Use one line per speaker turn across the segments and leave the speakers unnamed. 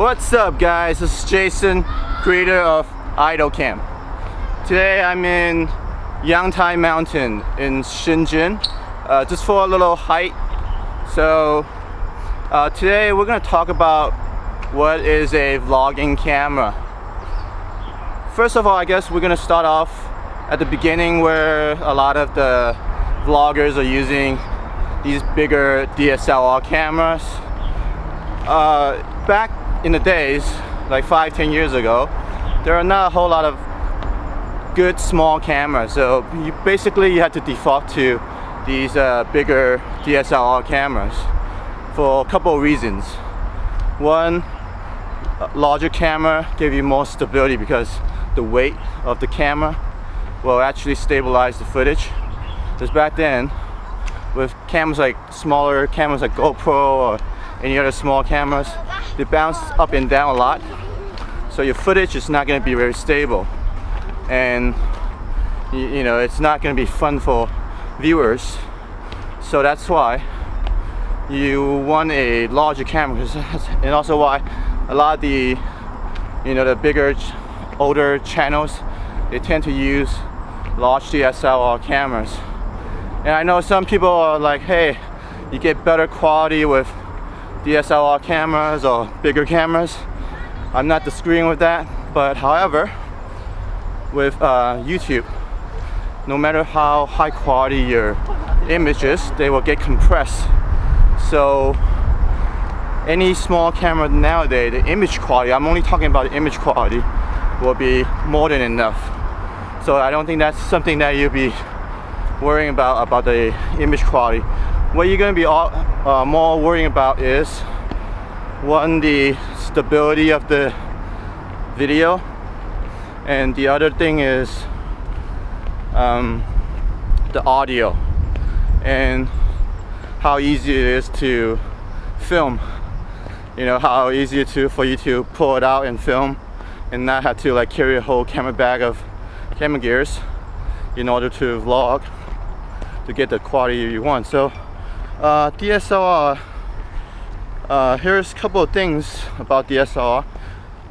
What's up guys, this is Jason, creator of IdleCam. Today I'm in Yangtai Mountain in Shenzhen, just for a little hike. So today we're going to talk about what is a vlogging camera. First of all, I guess we're going to start off at the beginning where a lot of the vloggers are using these bigger DSLR cameras. Back in the days, like 5-10 years ago, there are not a whole lot of good small cameras, so you had to default to these bigger DSLR cameras for a couple of reasons. One, a larger camera gave you more stability because the weight of the camera will actually stabilize the footage. Because back then, with cameras like smaller cameras like GoPro or any other small cameras, they bounce up and down a lot, so your footage is not going to be very stable, and you know, it's not going to be fun for viewers. So that's why you want a larger camera, and also why a lot of the the bigger older channels, they tend to use large DSLR cameras. And I know some people are like, hey, you get better quality with DSLR cameras or bigger cameras. I'm not disagreeing with that, but however, with YouTube, no matter how high quality your images, they will get compressed. So any small camera nowadays, the image quality, I'm only talking about the image quality, will be more than enough. So I don't think that's something that you'll be worrying about the image quality. What you're going to be more worrying about is, one, the stability of the video, and the other thing is the audio and how easy it is to film. You know, how easy it is for you to pull it out and film and not have to like carry a whole camera bag of camera gears in order to vlog to get the quality you want. So DSLR, here's a couple of things about DSLR.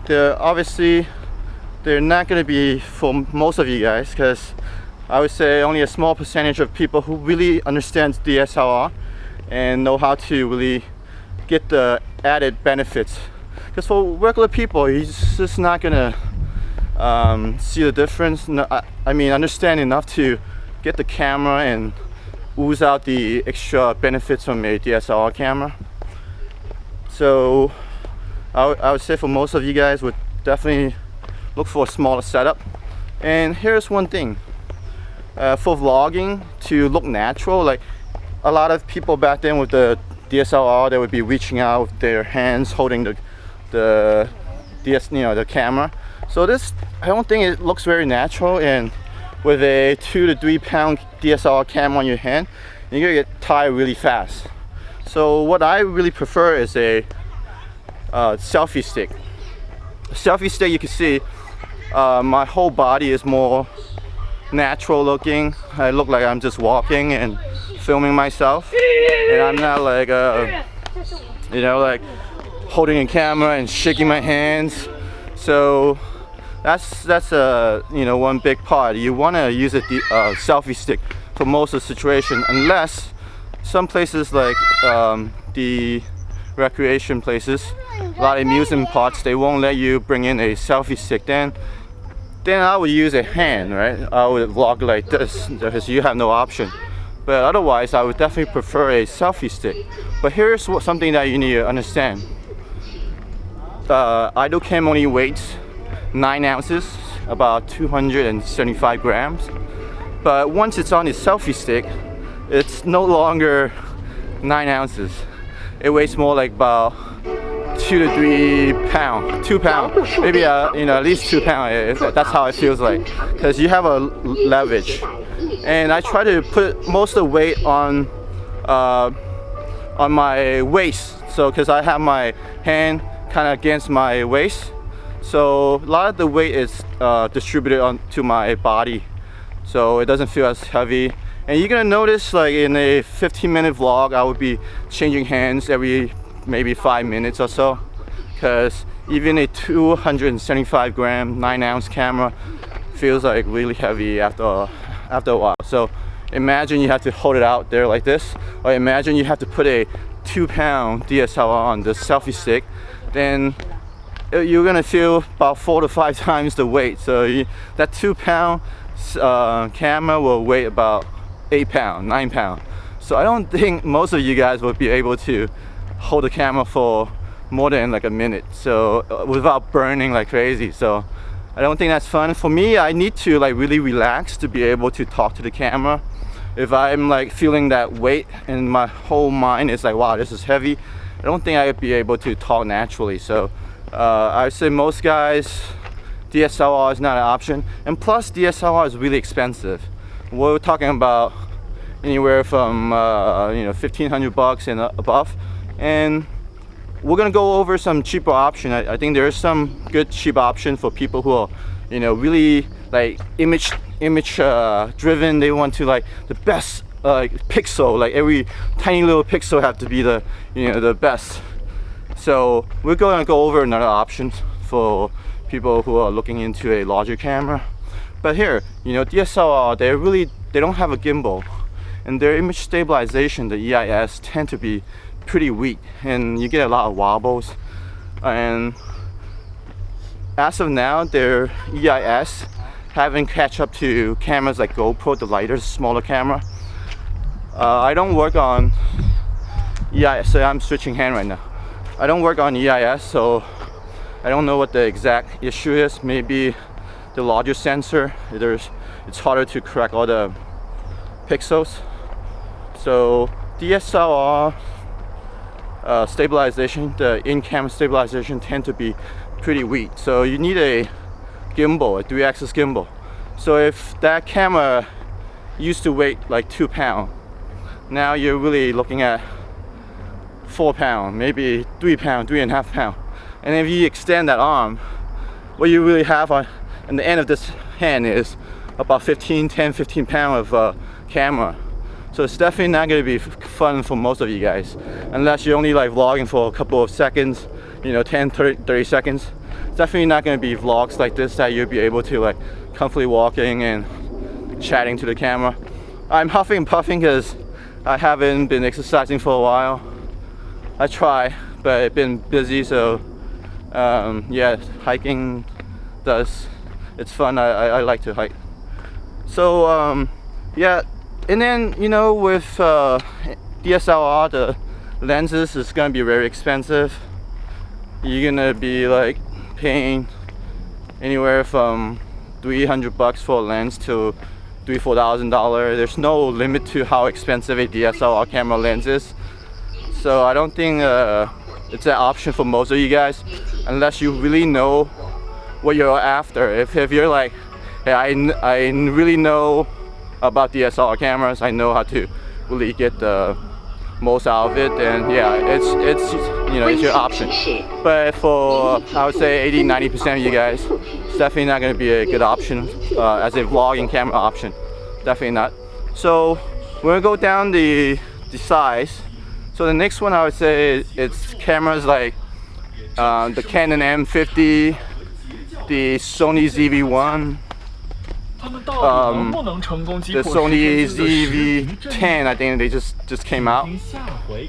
They're not going to be for most of you guys, because I would say only a small percentage of people who really understand DSLR and know how to really get the added benefits. Because for regular people, he's just not going to see the difference. No, I mean, understand enough to get the camera and ooze out the extra benefits from a DSLR camera. So I would say for most of you guys, would definitely look for a smaller setup. And here's one thing, for vlogging to look natural, like a lot of people back then with the DSLR, they would be reaching out with their hands holding the camera. So this, I don't think it looks very natural, and with a 2 to 3 pound DSLR camera on your hand, you're gonna get tired really fast. So what I really prefer is a selfie stick. A selfie stick, you can see my whole body is more natural looking. I look like I'm just walking and filming myself, and I'm not like like holding a camera and shaking my hands. So that's one big part. You want to use a selfie stick for most of the situation, unless some places like the recreation places, a lot of amusement parks, they won't let you bring in a selfie stick. Then I would use a hand, right? I would vlog like this because you have no option. But otherwise, I would definitely prefer a selfie stick. But here's something that you need to understand. IdleCam only weighs 9 ounces, about 275 grams. But once it's on the selfie stick, it's no longer 9 ounces. It weighs more like about 2 to 3 pounds, 2 pounds, maybe at least 2 pounds. That's how it feels like, because you have a leverage. And I try to put most of the weight on my waist, so because I have my hand kind of against my waist, so a lot of the weight is distributed onto my body, so it doesn't feel as heavy. And you're gonna notice, like in a 15-minute vlog, I would be changing hands every maybe 5 minutes or so, because even a 275 gram 9-ounce camera feels like really heavy after a while. So imagine you have to hold it out there like this, or imagine you have to put a 2-pound DSLR on the selfie stick, then you're gonna feel about 4 to 5 times the weight. So that 2-pound camera will weigh about 8 pounds, 9 pounds. So I don't think most of you guys will be able to hold the camera for more than like a minute, so without burning like crazy. So I don't think that's fun. For me, I need to like really relax to be able to talk to the camera. If I'm like feeling that weight and my whole mind is like, wow, this is heavy, I don't think I'd be able to talk naturally. So I would say most guys, DSLR is not an option, and plus DSLR is really expensive. We're talking about anywhere from you know, $1,500 and above, and we're gonna go over some cheaper option. I think there is some good cheap option for people who are, you know, really like image driven. They want to like the best pixel, like every tiny little pixel have to be the, you know, the best. So we're gonna go over another option for people who are looking into a larger camera. But here, you know, DSLR, they don't have a gimbal, and their image stabilization, the EIS, tend to be pretty weak, and you get a lot of wobbles. And as of now, their EIS haven't catch up to cameras like GoPro, the lighter, smaller camera. I don't work on EIS, so I'm switching hand right now. I don't work on EIS, so I don't know what the exact issue is. Maybe the larger sensor, it's harder to correct all the pixels. So DSLR stabilization, the in-camera stabilization tend to be pretty weak. So you need a gimbal, a 3-axis gimbal. So if that camera used to weigh like 2 pounds, now you're really looking at 4 pounds, maybe 3 pounds, 3.5 pounds. And if you extend that arm, what you really have on the end of this hand is about 10, 15 pounds of camera. So it's definitely not going to be fun for most of you guys, unless you're only like vlogging for a couple of seconds, you know, 10, 30 seconds. It's definitely not going to be vlogs like this that you'll be able to like comfortably walking and chatting to the camera. I'm huffing and puffing because I haven't been exercising for a while. I try, but I've been busy, so yeah, hiking it's fun. I like to hike. So yeah. And then, you know, with DSLR, the lenses is gonna be very expensive. You're gonna be like paying anywhere from $300 for a lens to $3,000-$4,000. There's no limit to how expensive a DSLR camera lens is. So I don't think it's an option for most of you guys, unless you really know what you're after. If you're like, hey, I really know about DSLR cameras, I know how to really get the most out of it, and yeah, it's you know, it's your option. But for, I would say 80-90% of you guys, it's definitely not going to be a good option as a vlogging camera option. Definitely not. So we're gonna go down the size. So the next one, I would say it's cameras like the Canon M50, the Sony ZV-1, the Sony ZV-10, I think they just came out.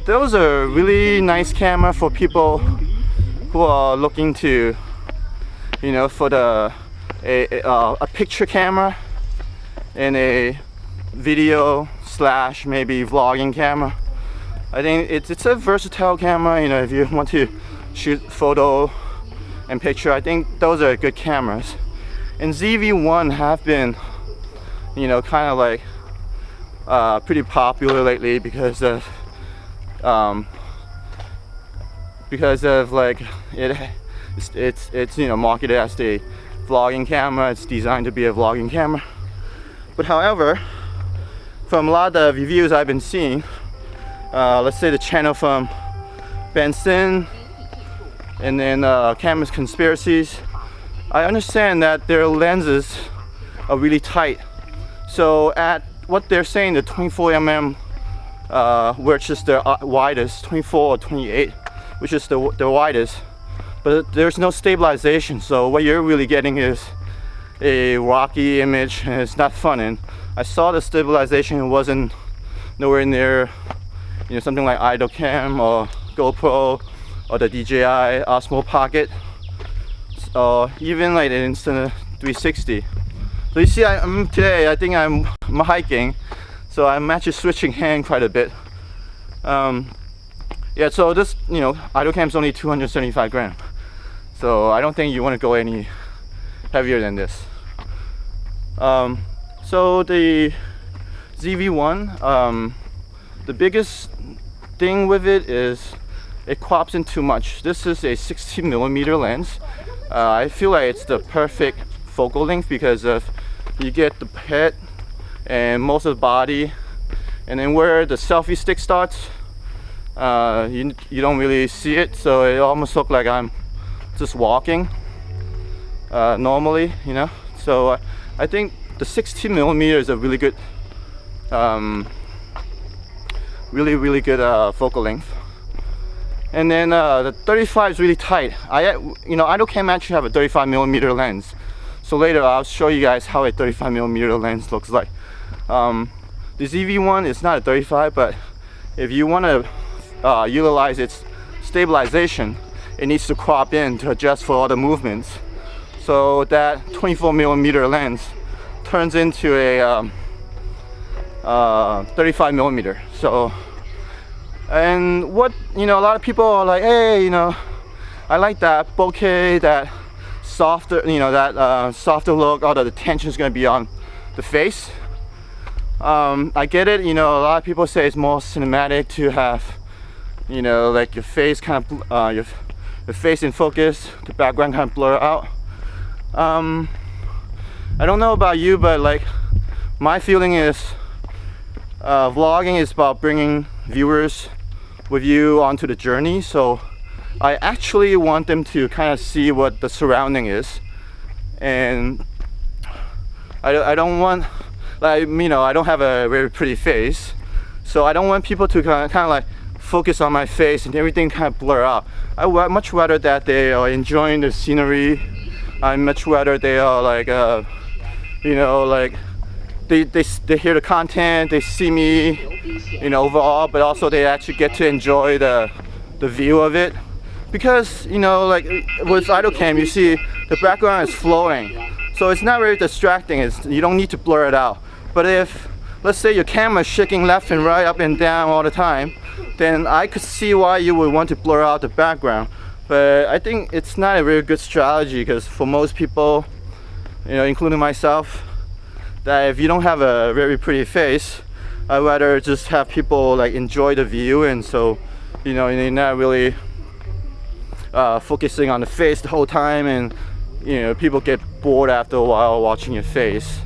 Those are really nice camera for people who are looking to, you know, for a picture camera and a video / maybe vlogging camera. I think it's a versatile camera. You know, if you want to shoot photo and picture, I think those are good cameras. And ZV-1 have been, you know, kind of like pretty popular lately because of like it's you know, marketed as the vlogging camera. It's designed to be a vlogging camera. But however, from a lot of reviews I've been seeing, let's say the channel from Benson and then Cameras Conspiracies, I understand that their lenses are really tight. So at what they're saying, the 24mm, which is the widest, 24 or 28, which is the widest, but there's no stabilization. So what you're really getting is a rocky image, and it's not fun. And I saw the stabilization wasn't nowhere near, you know, something like IdoCam or GoPro or the DJI Osmo Pocket, or even like the Insta360. So you see, today I think I'm hiking, so I'm actually switching hand quite a bit. Yeah, so this, you know, IdoCam is only 275 grams, so I don't think you want to go any heavier than this. So the ZV-1, the biggest thing with it is it crops in too much. This is a 60mm lens. I feel like it's the perfect focal length because of you get the head and most of the body, and then where the selfie stick starts, you don't really see it, so it almost looks like I'm just walking normally, you know. So I think the 60mm is a really good, really good focal length. And then the 35 is really tight. IdoCam actually have a 35mm lens. So later I'll show you guys how a 35mm lens looks like. The ZV-1 is not a 35, but if you want to utilize its stabilization, it needs to crop in to adjust for all the movements. So that 24mm lens turns into a 35mm. So, and what, you know, a lot of people are like, hey, you know, I like that bokeh, that softer, you know, that softer look, all the tension is going to be on the face. I get it, you know, a lot of people say it's more cinematic to have, you know, like your face kind of, your face in focus, the background kind of blur out. I don't know about you, but like my feeling is vlogging is about bringing viewers with you onto the journey. So I actually want them to kind of see what the surrounding is, and I don't want, like, you know, I don't have a very pretty face, so I don't want people to kind of like focus on my face and everything kind of blur out. I would much rather that they are enjoying the scenery. I much rather they are like, you know, like they hear the content, they see me, you know, overall, but also they actually get to enjoy the view of it. Because, you know, like with IdoCam, you see the background is flowing, so it's not very distracting. You don't need to blur it out. But if, let's say, your camera is shaking left and right, up and down all the time, then I could see why you would want to blur out the background. But I think it's not a very good strategy, because for most people, you know, including myself, that if you don't have a very pretty face, I'd rather just have people like enjoy the view, and so, you know, you're not really focusing on the face the whole time, and, you know, people get bored after a while watching your face.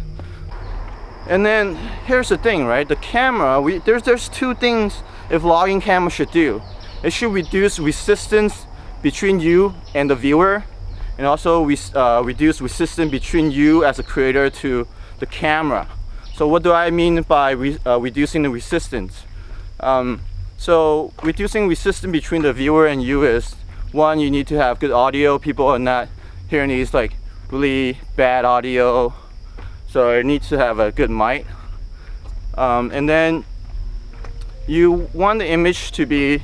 And then here's the thing, right? The camera, there's two things a vlogging camera should do. It should reduce resistance between you and the viewer, and also reduce resistance between you as a creator to the camera. So what do I mean by reducing the resistance? So reducing resistance between the viewer and you is, one, you need to have good audio. People are not hearing these like really bad audio, so it needs to have a good mic. And then you want the image to be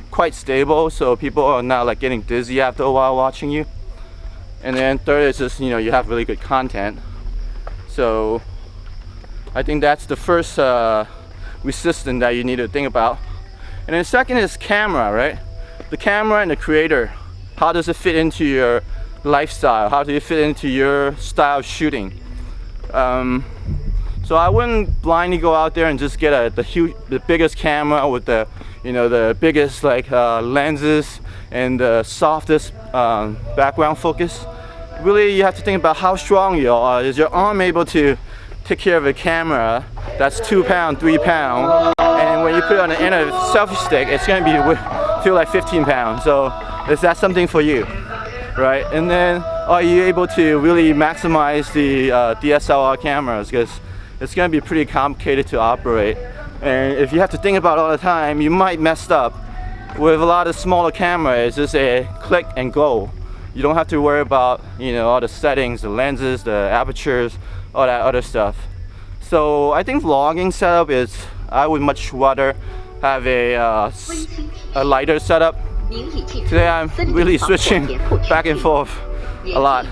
quite stable, so people are not like getting dizzy after a while watching you. And then third is just, you know, you have really good content. So I think that's the first resistance that you need to think about. And then second is camera, right? The camera and the creator. How does it fit into your lifestyle? How does it fit into your style of shooting? So I wouldn't blindly go out there and just get the biggest camera with the, you know, the biggest like lenses and the softest background focus. Really, you have to think about how strong you are. Is your arm able to take care of a camera that's 2 pounds, 3 pounds, and when you put it on the end of a selfie stick, it's going to feel like 15 pounds. So is that something for you, right? And then are you able to really maximize the DSLR cameras, because it's going to be pretty complicated to operate, and if you have to think about it all the time, you might mess up with a lot of smaller cameras, it's just a click and go. You don't have to worry about, you know, all the settings, the lenses, the apertures, all that other stuff. So I think vlogging setup is, I would much rather have a lighter setup. Today I'm really switching back and forth a lot.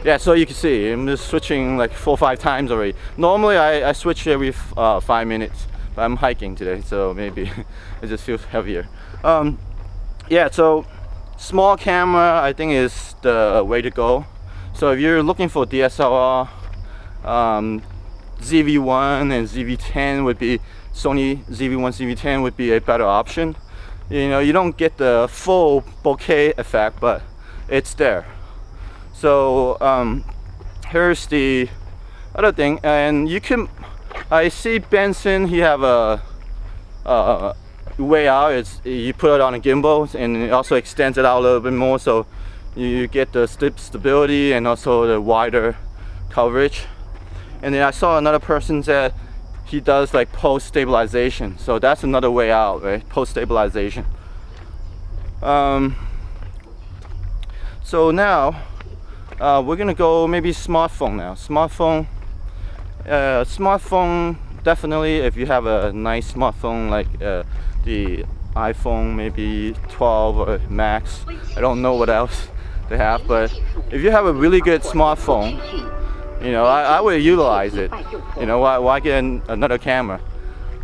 Yeah, so you can see I'm just switching like 4 or 5 times already. Normally I switch every 5 minutes, but I'm hiking today, so maybe it just feels heavier. Yeah, so small camera I think is the way to go. So if you're looking for DSLR, ZV-1 and ZV-10 would be, Sony ZV-1, ZV-10 would be a better option. You know, you don't get the full bokeh effect, but it's there. So here's the other thing, and you can, I see Benson, he have a way out. It's, you put it on a gimbal and it also extends it out a little bit more, so you get the stability and also the wider coverage. And then I saw another person said he does like post stabilization, so that's another way out, right? Post stabilization. So now we're gonna go maybe smartphone now. Smartphone definitely, if you have a nice smartphone like the iPhone maybe 12 or Max, I don't know what else they have, but if you have a really good smartphone, you know, I would utilize it. You know, why get another camera?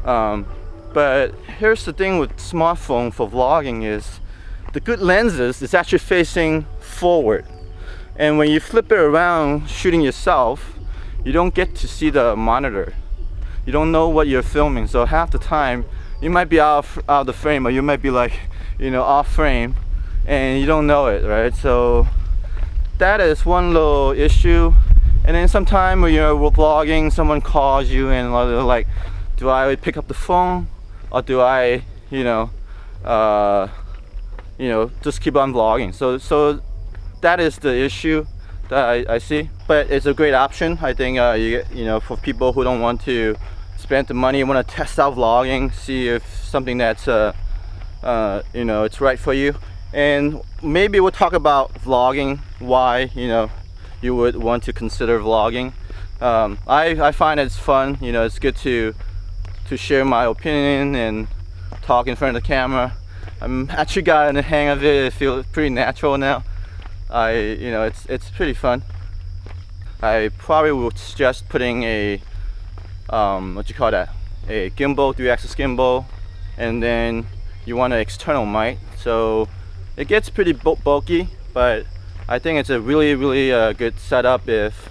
But here's the thing with smartphone for vlogging is the good lenses is actually facing forward, and when you flip it around shooting yourself, you don't get to see the monitor. You don't know what you're filming, so half the time you might be out of the frame, or you might be like, you know, off frame, and you don't know it, right? So that is one little issue. And then sometime when you're vlogging, someone calls you and they're like, do I pick up the phone or do I, you know, just keep on vlogging? So that is the issue that I see. But it's a great option. I think you know, for people who don't want to spend the money, want to test out vlogging, see if something that's you know, it's right for you. And maybe we'll talk about vlogging, why, you know, you would want to consider vlogging. I find it's fun, you know, it's good to share my opinion and talk in front of the camera. I'm actually got in the hang of it. It feels pretty natural now. You know, it's pretty fun. I probably would suggest putting a what you call that, a gimbal, 3-axis gimbal, and then you want an external mic. So it gets pretty bulky, but I think it's a really good setup if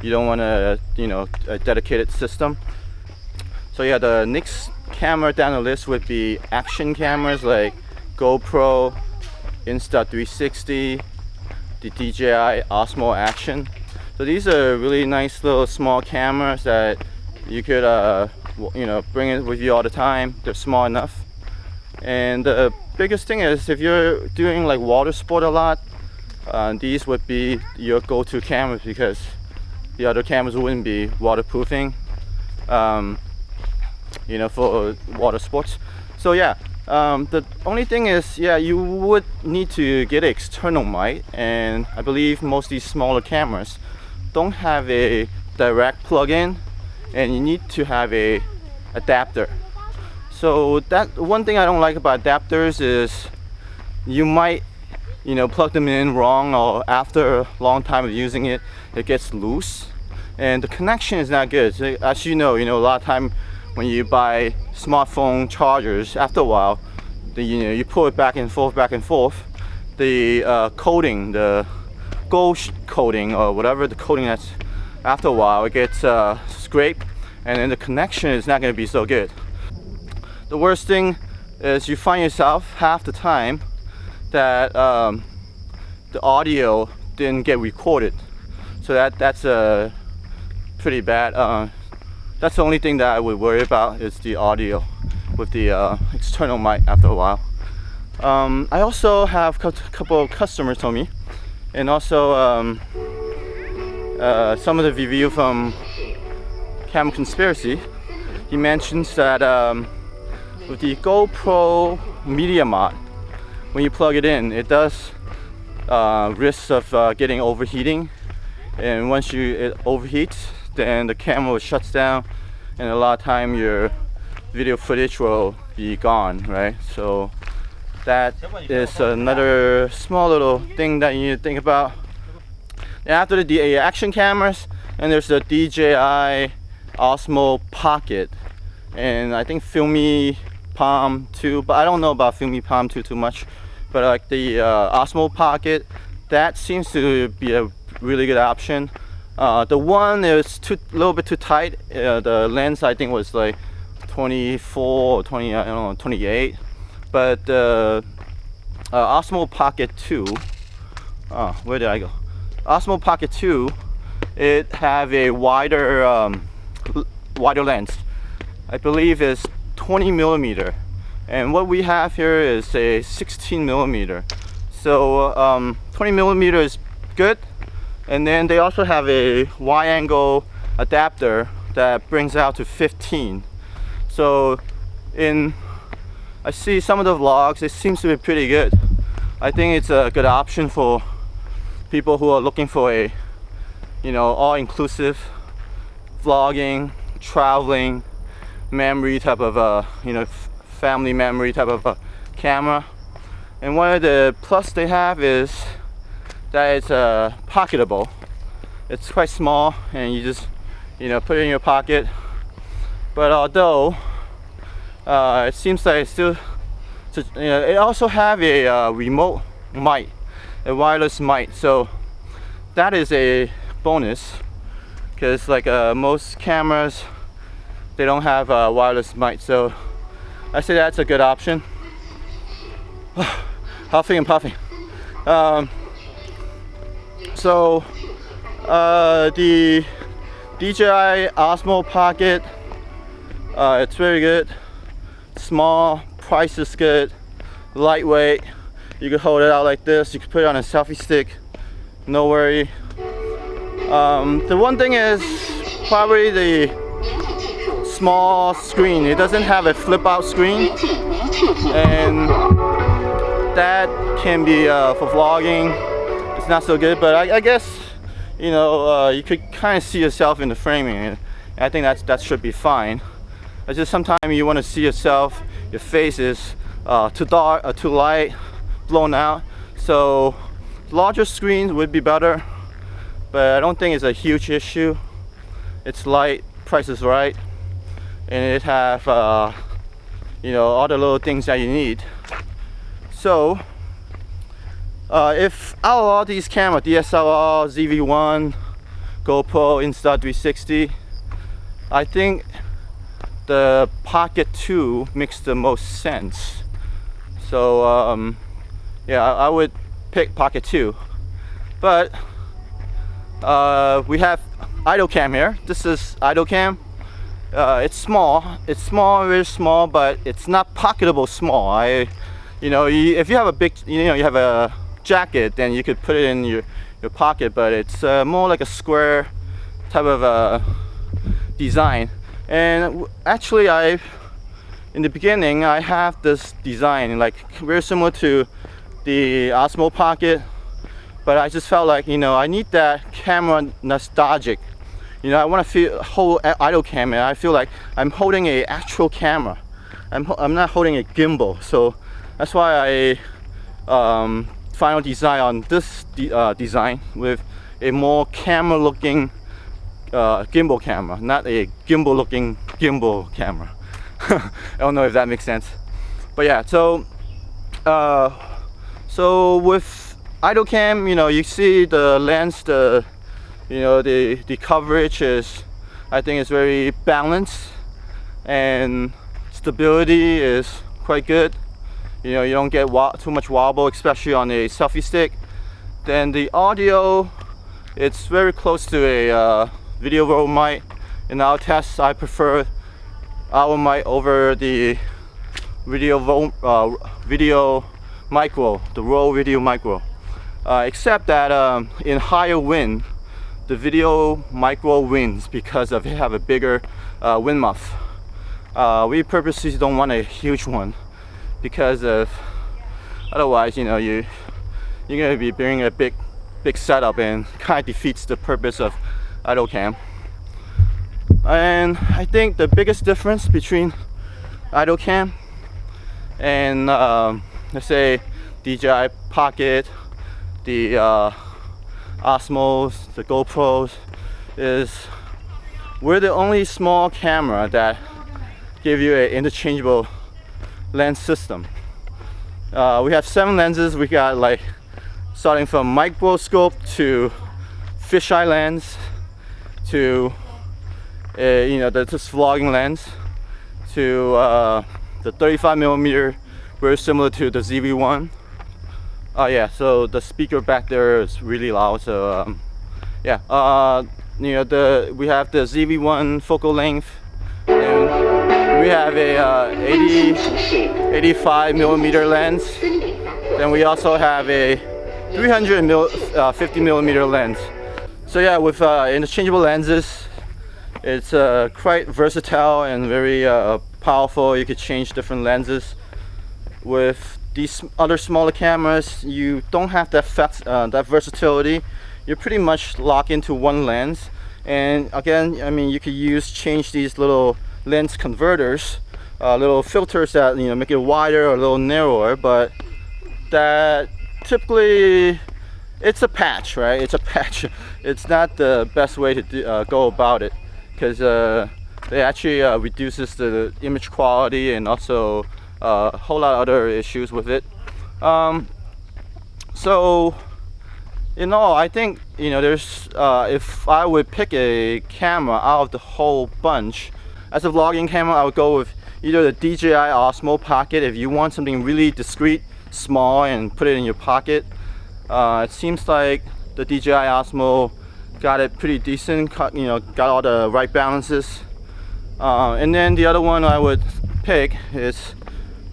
you don't want a, you know, a dedicated system. So yeah, the next camera down the list would be action cameras like GoPro, Insta360, the DJI Osmo Action. So these are really nice little small cameras that you could you know, bring it with you all the time. They're small enough. And the biggest thing is if you're doing like water sport a lot, these would be your go-to cameras because the other cameras wouldn't be waterproofing, you know, for water sports. So yeah, the only thing is, yeah, you would need to get an external mic, and I believe most of these smaller cameras don't have a direct plug-in, and you need to have a adapter. So that one thing I don't like about adapters is you might, you know, plug them in wrong, or after a long time of using it, it gets loose and the connection is not good. So as you know, a lot of time when you buy smartphone chargers, after a while, you pull it back and forth, the coating, the gold coating or whatever the coating that's, after a while it gets scraped, and then the connection is not going to be so good. The worst thing is you find yourself half the time that the audio didn't get recorded, so that's pretty bad. That's the only thing that I would worry about, is the audio with the external mic after a while. I also have a couple of customers told me, and also some of the review from Cam Conspiracy, he mentions that with the GoPro Media Mod, when you plug it in, it does risk of getting overheating, and once it overheats, then the camera shuts down, and a lot of time your video footage will be gone, right? So that is another small little thing that you need to think about. And after the action cameras, and there's the DJI Osmo Pocket, and I think Filmy Palm 2, but I don't know about Filmy Palm 2 too much. But like the Osmo Pocket, that seems to be a really good option. The one is a little bit too tight. The lens I think was like 24 or 20, I don't know, 28. But the Osmo Pocket 2, where did I go? Osmo Pocket 2, it have a wider lens. I believe is 20 millimeter, and what we have here is a 16 millimeter. So 20 millimeter is good, and then they also have a wide angle adapter that brings out to 15. So I see some of the vlogs, it seems to be pretty good. I think it's a good option for people who are looking for a, you know, all-inclusive vlogging, traveling, memory type of you know, family memory type of camera. And one of the plus they have is that it's pocketable. It's quite small, and you just, you know, put it in your pocket. But although it seems like it's still, you know, it also have a remote mic, a wireless mic, so that is a bonus, because like most cameras, they don't have a wireless mic, so I say that's a good option. Huffing and puffing. So the DJI Osmo Pocket, it's very good. Small, price is good, lightweight. You can hold it out like this. You can put it on a selfie stick, no worry. The one thing is probably the small screen. It doesn't have a flip out screen, and that can be for vlogging, it's not so good. But I guess, you know, you could kind of see yourself in the framing, and I think that should be fine. It's just sometimes you want to see yourself, your face is too dark or too light, blown out. So larger screens would be better, but I don't think it's a huge issue. It's light, price is right, and it have you know, all the little things that you need. So if out of all these cameras, DSLR, ZV-1, GoPro, Insta360, I think the Pocket 2 makes the most sense. So yeah, I would pick Pocket 2. But we have IdleCam here. This is IdleCam. It's small, very small, but it's not pocketable small. You know, if you have a big, you know, you have a jacket, then you could put it in your pocket, but it's more like a square type of design. And actually, in the beginning, I have this design like very similar to the Osmo Pocket, but I just felt like, you know, I need that camera nostalgic. You know, I want to hold IdleCam, and I feel like I'm holding a actual camera. I'm not holding a gimbal, so that's why I final design on this design with a more camera-looking gimbal camera, not a gimbal-looking gimbal camera. I don't know if that makes sense, but yeah. So with IdleCam, you know, you see the lens, you know, the coverage is, I think, is very balanced, and stability is quite good. You know, you don't get too much wobble, especially on a selfie stick. Then the audio, it's very close to a video roll mic. In our tests, I prefer our mic over the video micro, the Rode Video Micro. Except that in higher wind, the video micro wins because of it have a bigger wind muff. We purposely don't want a huge one because of otherwise, you know, you're gonna be bringing a big setup and kind of defeats the purpose of idle cam. And I think the biggest difference between idle cam and let's say DJI Pocket, the Osmos, the GoPros, is we're the only small camera that give you an interchangeable lens system. We have 7 lenses. We got like starting from microscope to fisheye lens to you know, this vlogging lens to the 35mm, very similar to the ZV-1. Oh yeah, so the speaker back there is really loud. So yeah, you know, we have the ZV-1 focal length, and we have a 85mm lens. Then we also have a 350mm lens. So yeah, with interchangeable lenses, it's quite versatile and very powerful. You could change different lenses. With these other smaller cameras, you don't have that versatility. You're pretty much locked into one lens. And again, I mean, you could change these little lens converters, little filters that, you know, make it wider or a little narrower, but that typically it's a patch, right? It's a patch. It's not the best way to go about it, because it actually reduces the image quality and also a whole lot of other issues with it. So in all, I think, you know, there's if I would pick a camera out of the whole bunch as a vlogging camera, I would go with either the DJI Osmo Pocket if you want something really discreet, small, and put it in your pocket. It seems like the DJI Osmo got it pretty decent, you know, got all the right balances. And then the other one I would pick is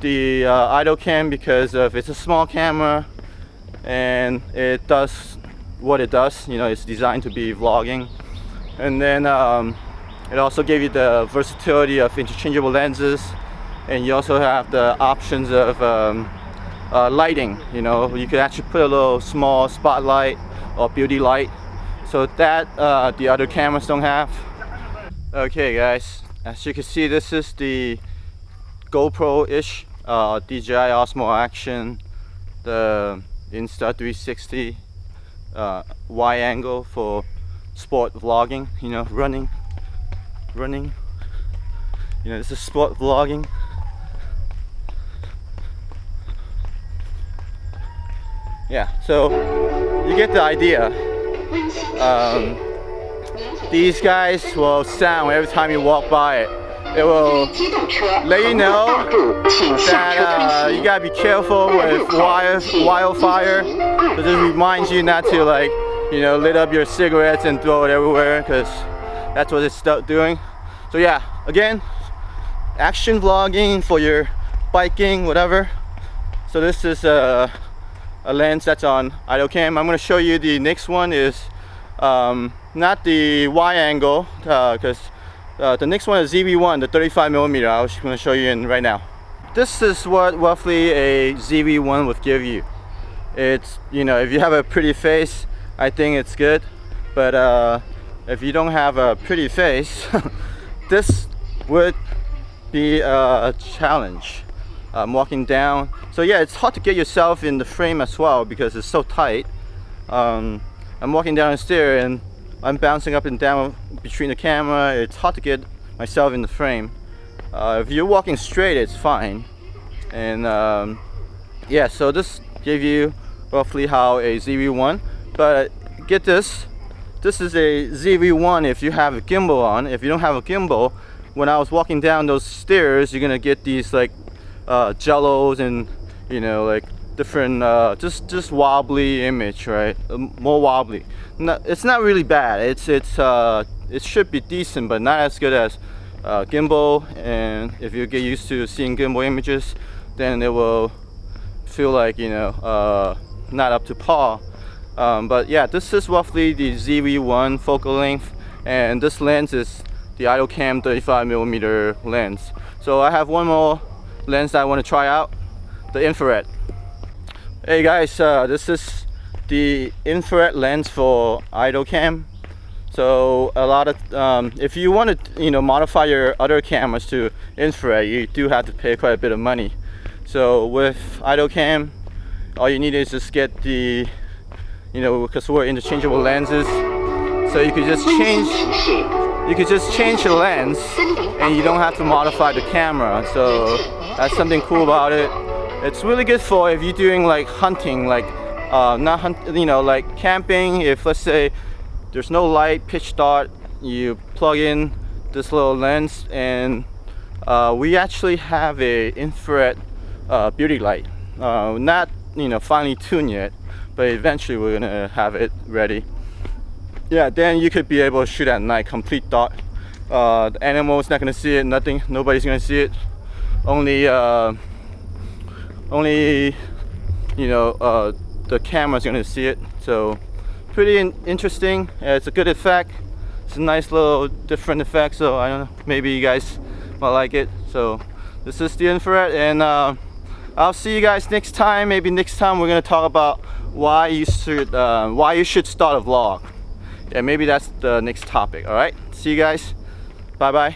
the idle cam, because it's a small camera and it does what it does. You know, it's designed to be vlogging. And then it also gave you the versatility of interchangeable lenses, and you also have the options of lighting. You know, you could actually put a little small spotlight or beauty light, so that the other cameras don't have. Okay guys, as you can see, this is the GoPro-ish DJI Osmo Action, the Insta360 wide angle for sport vlogging. You know, running. You know, this is sport vlogging. Yeah, so you get the idea. These guys will sound every time you walk by it. It will let you know that you gotta be careful with wildfire. So this reminds you not to, like, you know, lit up your cigarettes and throw it everywhere, because that's what it's doing. So yeah, again, action vlogging for your biking, whatever. So this is a lens that's on idle cam. I'm going to show you the next one is not the wide angle, because the next one is ZV-1, the 35mm. I was going to show you in right now. This is what roughly a ZV-1 would give you. It's, you know, if you have a pretty face, I think it's good, but if you don't have a pretty face, this would be a challenge. Walking down, so yeah, it's hard to get yourself in the frame as well because it's so tight. I'm walking down the stair and I'm bouncing up and down between the camera. It's hard to get myself in the frame. If you're walking straight, it's fine. And yeah, so this gave you roughly how a ZV-1, but get this is a ZV-1 if you have a gimbal on. If you don't have a gimbal, when I was walking down those stairs, you're gonna get these like jellos and, you know, like different just wobbly image, right? More wobbly. It's not really bad. It should be decent, but not as good as gimbal. And if you get used to seeing gimbal images, then it will feel like, you know, not up to par. But yeah, this is roughly the ZV-1 focal length, and this lens is the idle cam 35mm lens. So I have one more lens that I want to try out, the infrared. Hey guys, this is the infrared lens for idle cam. So a lot of if you want to modify your other cameras to infrared, you do have to pay quite a bit of money. So with idle cam, all you need is just get the because we're interchangeable lenses, so you could just change the lens and you don't have to modify the camera. So that's something cool about it. It's really good for if you're doing like hunting, like like camping. If let's say there's no light, pitch dark, you plug in this little lens, and we actually have a infrared beauty light. Not finely tuned yet, but eventually we're gonna have it ready. Yeah, then you could be able to shoot at night, complete dark. The animal's not gonna see it, nobody's gonna see it. Only the camera's gonna see it. So pretty interesting. It's a good effect. It's a nice little different effect. So I don't know, maybe you guys might like it. So this is the infrared, and I'll see you guys next time. Maybe next time we're gonna talk about why you should start a vlog. Yeah, maybe that's the next topic. All right, see you guys. Bye bye.